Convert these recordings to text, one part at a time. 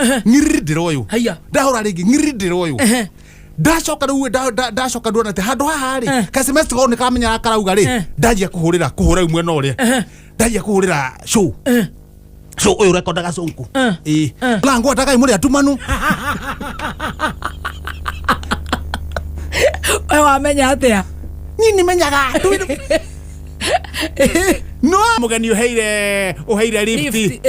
Ngiridiro uyu. Haya. Ndahora ringi ngiridiro uyu. Ndacoka riu ndacoka nduona ati handu haha ri kasemesti gone kamenya karauga ri ndajia kuhurira imwe no ri ndajia kuhurira show so uyu rekordaga Sonko lango ataka imuri atumanu wamenya atia nini menyaga no mugeni uheire lifti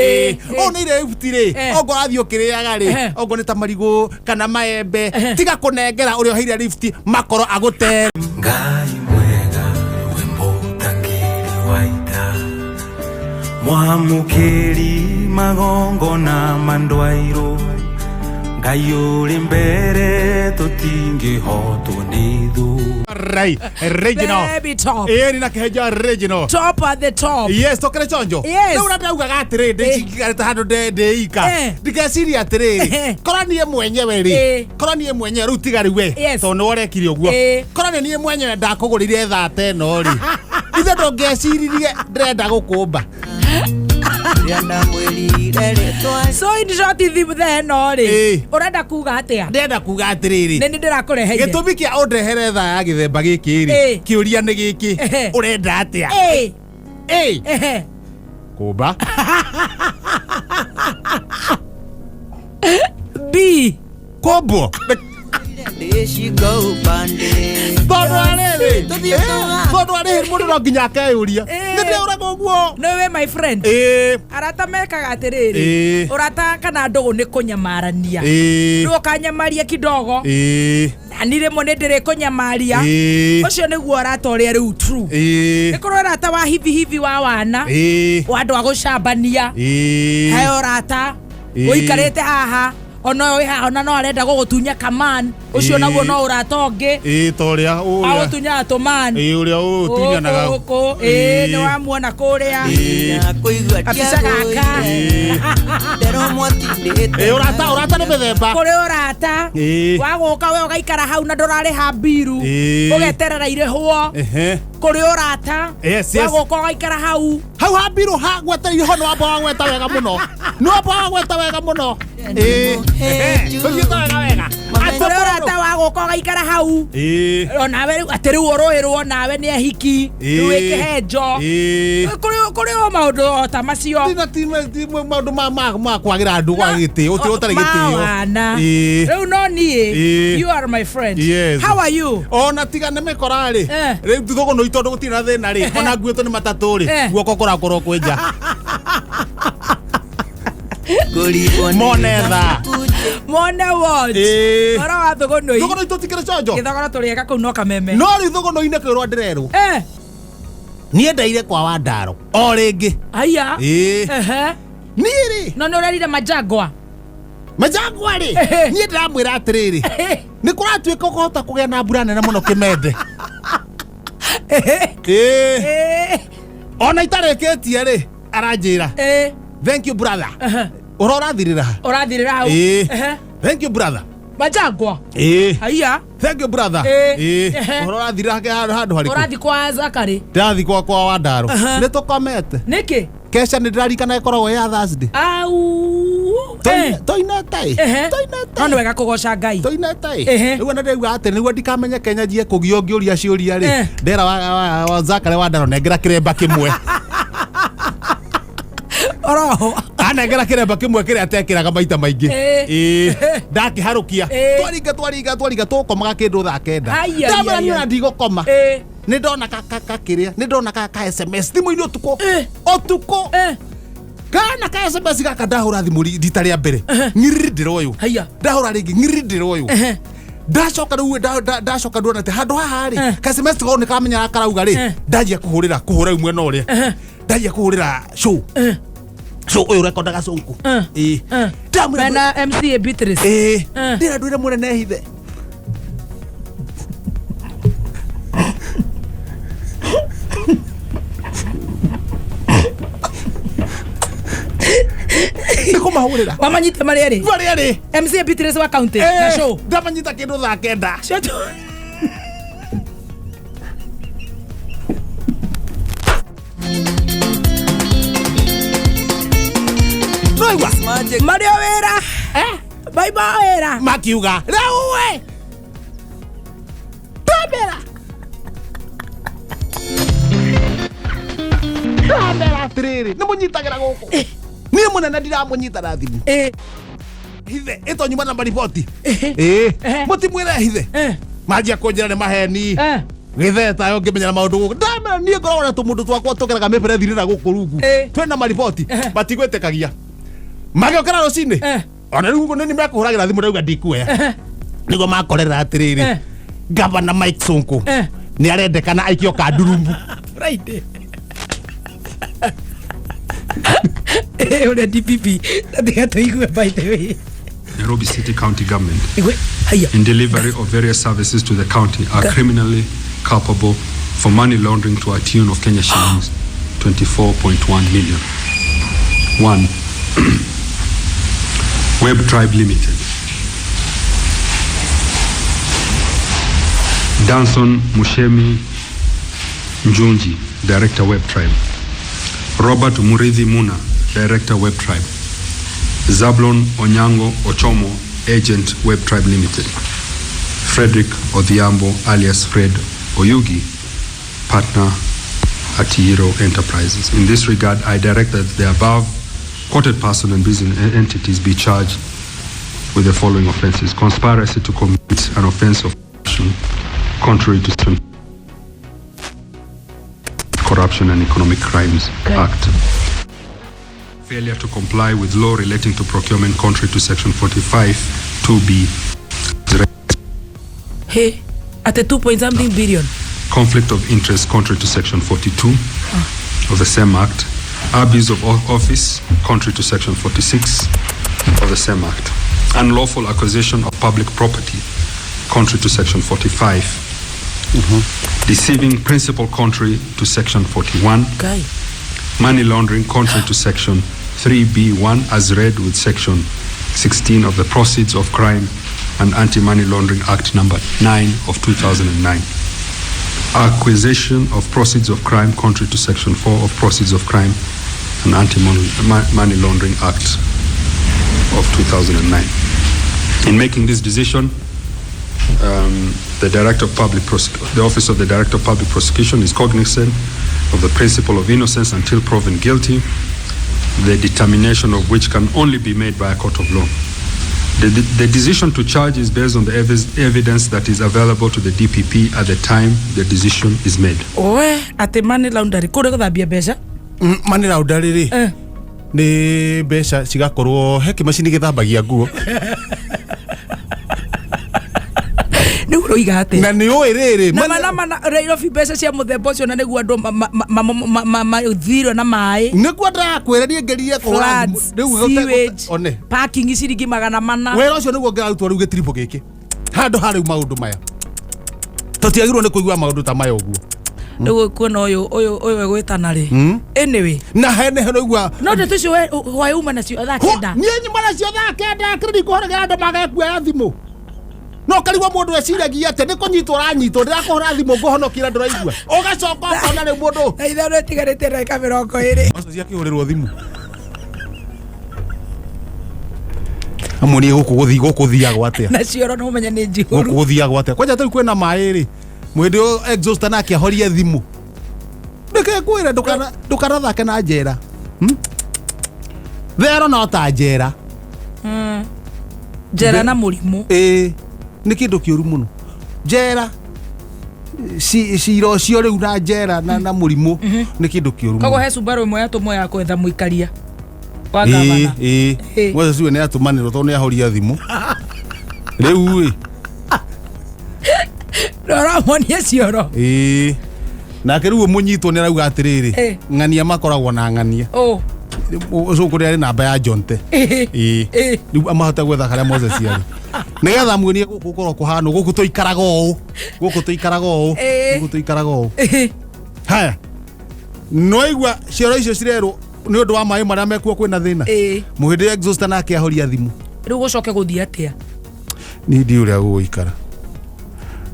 ona ire lifti ri ogo athi ukiriaga ri ogo ni tamarigo kana maembe tiga kunengera uri uheire lifti makoro agute ngai mwega wimbo tangiri waita mwamukiri magongo na mandwairo ngai uri mbere tutingi hotu nithu right original baby top ni na Kihenjo original top at the top yes tokere chonjo yes ura ndauga gatire ndikigara hando ndeika ndikeciria atire koranie mwenyewe ri koranie mwenyewe ru tigari we to no orekire uguo koranie nie mwenyewe ndakugurire thate no ri ithe ndongeciririe ndrenda gukumba so in short thimu theno ri urenda kuga atia ndenda kuga atiriri nini ndirakureheire gitumi kia undrehere tha ya githemba giki ri kiuria ni giki urenda atia kumba B kombo Todo arere mundu no nginya akeyuria ninde uraga uguo no we my friend arata mekaga atiriri urata kana ndugu ni kunyamarania ndu kanyamaria kidogo anire mo ndire kunyamaria ucio niguo arata uria riu true ikoro arata wa hivi wa wana wa andu agucambania he urata uikarite haha ono we ha ona no arenda gugutunya kaman ucio naguo no uratonge toria agutunya atoman uria utunya naga ni wamuona kuria kuigua tiagaka ndero mwatindite urata ni mithemba kuri urata waguka we ugaikara hau na ndurare ha biru ugeterera irehwo kuri urata waguka ugaikara hau ha biru ha gweteire ho no amba gweta wega muno no amba gweta wega muno kuri urata waguka ugaikara hau onawe atiriu uruhirwo nawe ni ahiki wikihenjo kuri o maundu ta macio maundu ma kwagira andu kwa giti utari gitio riu no nie you are my friend how are you ona tiga ne mekora ri riu thugo no itondu gutina thina ri ona ngueto ni matatu ri guoko kurakoro kwenja monetha mone what ora wa thugo no itotikire chonjo githogora turiega kuu no kameme no ri thugo no ine kwirwa ndirerwo nie ndaire kwa wandaro o ringi aya niri no urarire majagwa ri nie ndamwira atiriri ni kuratuika kuhota kugia na mbura nene muno kimende ona itareketie ri aranjira thank you brother urathirira hau thank you brother majagwa aya thank you brother urathirira handu hariku urathi kwa zakari ndathi kwa wandaro ni tukomete niki kesha ni ndirarikana ikoragwo ya Thursday au toinete no wega kugoca ngai toinete riu na ndauga ati niguo ndikamenya Kenya jie kugio ngiuria ciuria ri ndera wa zakari wandaro nengera kiremba kimwe oroho anengera kiremba kimwe kire atekiraga maita maingi ndakiharukia twariga tukomaga kindu thaa kenda ndamenya ndigukoma ni ndona kiria ni ndona ka SMS thimu-ini utuko kana ka SMS gaka ndahura thimu rita ria mbere ngiridiro uyu ndahura ringi ngiridiro uyu ndacoka riu ndacoka nduona ati handu haha ri kasemesti gone kamenya karauga ri ndajia kuhurira imwe no ri ndajia kuhurira show so uyu rekordaga Sonko bana MC Beatrice ndira ndwire munene hithe nikumahurira wamanyite marieri MC Beatrice wa county na show ndamanyita kindu thaa kenda Mario Vera Oiba era. Makiuga. Rauwe. Pamela. Pamela triri. Namunyitagira goko. Niĩ mũnene ndiramunyita na thimu. Hithe ito nyuma na maripoti. Mutimwire hithe. Majia kunjira ni maheni. Githeta yo ngimenyera maundu guku. Ndamera niĩ ngoragwo na tũmundu twakwa tũgeraga mĩbere thirĩra gũkũ rungu. Twena maripoti. Batigwĩtĩkagia. Magiokera rũcinĩ. Ona rĩu ũguo nĩ mekũhũragĩra thimũ ndauga ndikuoya. Nĩguo makorera atĩrĩrĩ. Governor Mike Sonko nĩ arendekana aikio kandurumbu. Friday. Ore DPP by the way. Nairobi City County Government in delivery of various services to the county are criminally culpable for money laundering to a tune of Kenya shillings 24.1 million. 1. Web Tribe Limited. Danson Mushemi Njung'wa, Director Web Tribe. Robert Muridhi Muna, Director Web Tribe. Zablon Onyango Ochomo, Agent Web Tribe Limited. Frederick Odhiambo alias Fred Oyugi, Partner at Hero Enterprises. In this regard, I direct that the above quoted person and business entities be charged with the following offenses: conspiracy to commit an offense of corruption contrary to Corruption and Economic Crimes Act. Failure to comply with law relating to procurement contrary to Section 45 2B. Hey, at a 2.something billion. Conflict of interest contrary to Section 42 of the same Act. Abuse of office contrary to Section 46 of the same Act. Unlawful acquisition of public property contrary to Section 45. Deceiving principal contrary to Section 41. Okay. Money laundering contrary to Section 3B1 as read with Section 16 of the Proceeds of Crime and Anti-Money Laundering Act number 9 of 2009. Acquisition of proceeds of crime contrary to Section 4 of Proceeds of Crime and Anti-Money Laundering Act of 2009. In making this decision, the Office of the Director of Public Prosecution is cognizant of the principle of innocence until proven guilty, the determination of which can only be made by a court of law. The decision to charge is based on the evidence that is available to the DPP at the time the decision is made. Oe, ate money laundering, kore gũthambia mbeca? Money laundering nĩ mbeca cigakorwo he kĩmacini gĩthambagia nguo. Nĩ ũroiga atĩ. Na nĩ ũĩ rĩrĩ. Na Nairobi mbeca cia mũthemba ũcio na nĩguo andũ mathirwo na maĩ. Nĩguo ndakwĩra niĩ ngerie kũhũra sewage, parking ciringi 400. Wĩra ũcio nĩguo ngĩrarutwo rĩu gĩtiribo gĩkĩ. Handũ harĩ maũndũ maya. Tũtiagĩrĩirwo nĩ kũigua maũndũ ta maya ũguo. Nĩguo kuona ũyũ gwĩtana rĩ. Anyway. Na hene igua. No ndeto icio hwaĩ uma nacio thaa 9. Niĩ nyuma nacio thaa 9 kĩrĩndĩ kũhũrĩra andũ magekuoya thimũ. No karigwa mũndũ eciragia atĩ nĩ kũnyitwo ranyitwo ndĩrakũhũra thimũ ngũhonokira ndũraigua. Ũgacoka ũkona rĩ mũndũ. Na ithe ũtigarĩte ndagĩka 20. Macio ciakĩhũrĩrwo thimũ. Amoni gũkũ thiagwo atĩa. Na cioro no ũmenye nĩ njihũru. Gũkũ thiagwo atĩa. Kwanja tũi kwĩna maĩ rĩ. Mwende o exhaust na akĩhoria thimũ. Ndeke kwĩra ndũkanathake na njera. Thero no ta njera. Njera na mũrimũ. Nĩ kĩndũ kĩũru mũno. Njera ciro cio rĩu na njera na mũrimũ nĩ kĩndũ kĩũru mũno. Koguo he Subaru ĩmwe yatũmwo ya kwetha mũikaria wa gavana. Mwaza ciwe nĩ atũmanĩrwo tondũ nĩ ahoria thimũ. Rĩu Ndaramonia cioro. Nake rĩu mũnyitwo nĩ arauga atĩrĩrĩ. Ng'ania makoragwo na ng'ania. Ũcio kũrĩa arĩ namba ya Jonte. Rĩu amahota gwetha harĩa Moses arĩ. Nĩgetha muonie gũkorwo kũhana gũkũ tũikaraga ũũ. Gũkũ tũikaraga ũũ. Haya. No igua cioro icio cirerwo nĩ ũndũ wa maĩ marĩa mekuo kwĩna thĩna. Mũhĩndĩ exhaust nake ahoria thimũ. Rĩu gũcoke gũthiĩ atĩa? Nĩ ndi ũrĩa gũgũikara.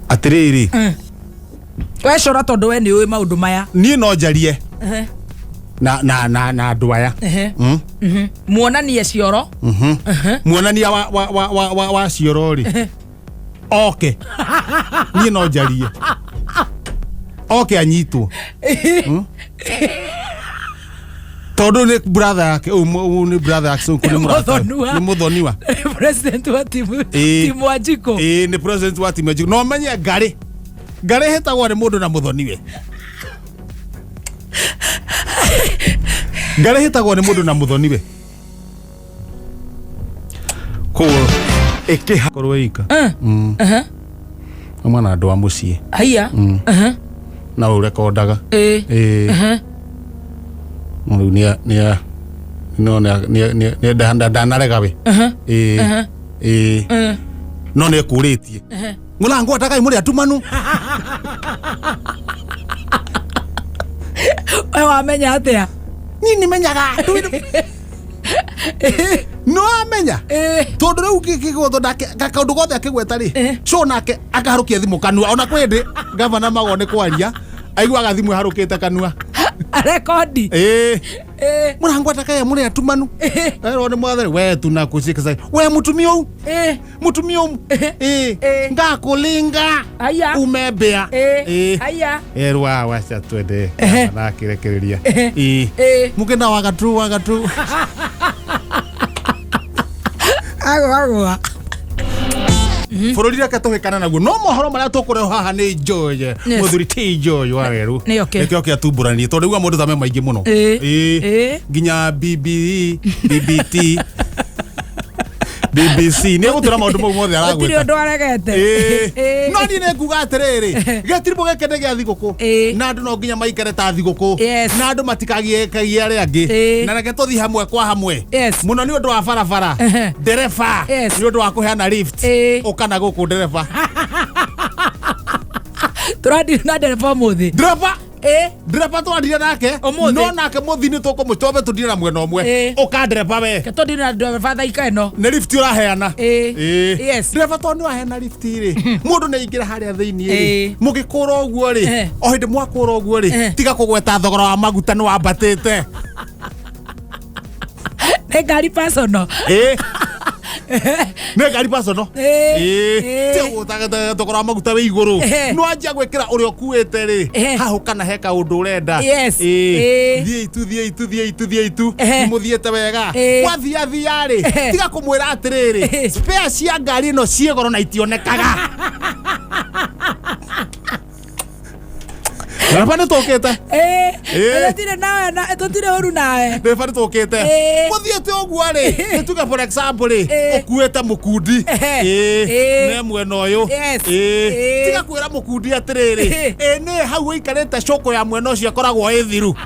Atĩrĩrĩ. We cora tondũ we nĩ ũĩ maũndũ maya. Niĩ no njarie. na ndwaya muonania cioro muonania wa cioro ri oke ni no njarie oke anyitwo tondu ni brother yake ni brother yake Sonko ni muthoni wa president wa timu Wanjiko ni president wa timu Wanjiko no menye ngare hetagwo ni mundu na muthoni we ngare hetagwo ni mundu na muthoni we ko korwo ika mwana andu a mucii haya na urekondaga ni ndanarega we no ne kuritie mulango atakai muri atumanu we wamenya atia nini menyaga no amenya tondu riu kigotho kaundu gothe akigweta ri so nake akaharukia thimu kanua ona kwende gavana magone kwaria aiguaga thimu harukite kanua rekodi murango atakaye muri atumanu ero ni mwathari we tunakushika we mutumio ngakulinga umebea haya erwa wacha twende na kirekereria mugenda wagatu agwa Forori reke tuhikana naguo no mohoro maria tukureho haha ni Njoye muthuri ti Njoye wareru nikio kia tumburani tondu igua mundu thame maingi muno nginya BBT BBC ni gutura maundu mau mothe aragweta tiri undu aregete no ni ne kuga atiriri getiribo gekene gia thiguku na andu no nginya maikare ta thiguku na andu matikagie kagia ari angi na reke tuthi hamwe kwa hamwe muno ni undu wa barabara dereva ni undu wa kuheana lift ukana guku dereva turadi na dereva muthi dereva twandire nake no nake muthini tukumutobe tudira mwena omwe ukandereva we ketodira dereva thaika eno ne lift uraheana dereva tondu aheana lift ri mundu ne ingira haria thiini ri mugikura oguo ri o hindi mwakura oguo ri tiga kugweta thogora wa maguta ni wambatite ne gari personal ne gari personal tigo tagata thogora maguta we iguru no anjia gwikira uri okuite ri hahu kana heka undu urenda thie itu muthiete wega wathia ri tiga kumwira atiriri spare cia ngari no ciegoro na itionekaga Nafane tokete tire nawe na tire horu nawe nafane tokete muthiete oguo ri tuga for example okuete mukundi ne mwena uyu tiga kwira mukundi atiriri ne hau ikarete shoko ya mwena ucio akoragwo ithiru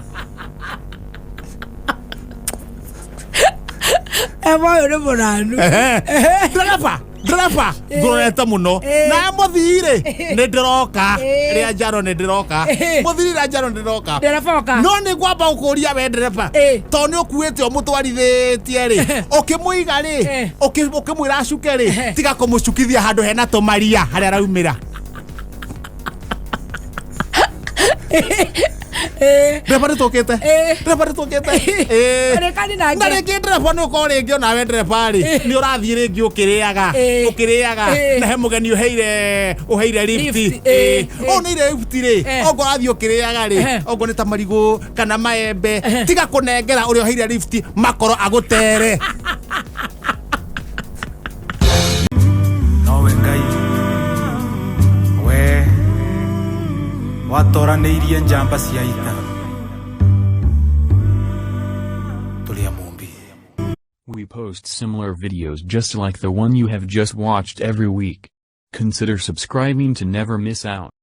moyo ni muranu Drapa ngoreta muno na muthire ni ndiroka ria njaro ni ndiroka muthire njaro ni ndiroka no ni kwamba ukuria we ndereba to ni ukuite o mutwarithitie ri ukimuiga ri ukimwira acuke ri tiga kumucukithia handu hena tumaria haria raumira Drapa tokete rekani na ngare drapa no ko ringi ona we drapa ri ni urathie ringi ukiriaga na he mugeni uheire lift ona ire lift ri ogo athie ukiriaga ri ogo ni tamarigo kana maembe tiga kunengera uri uheire lift makoro agutere no wengai we watoraneirie njamba cia ita tulia mumbi. We post similar videos just like the one you have just watched every week. Consider subscribing to never miss out.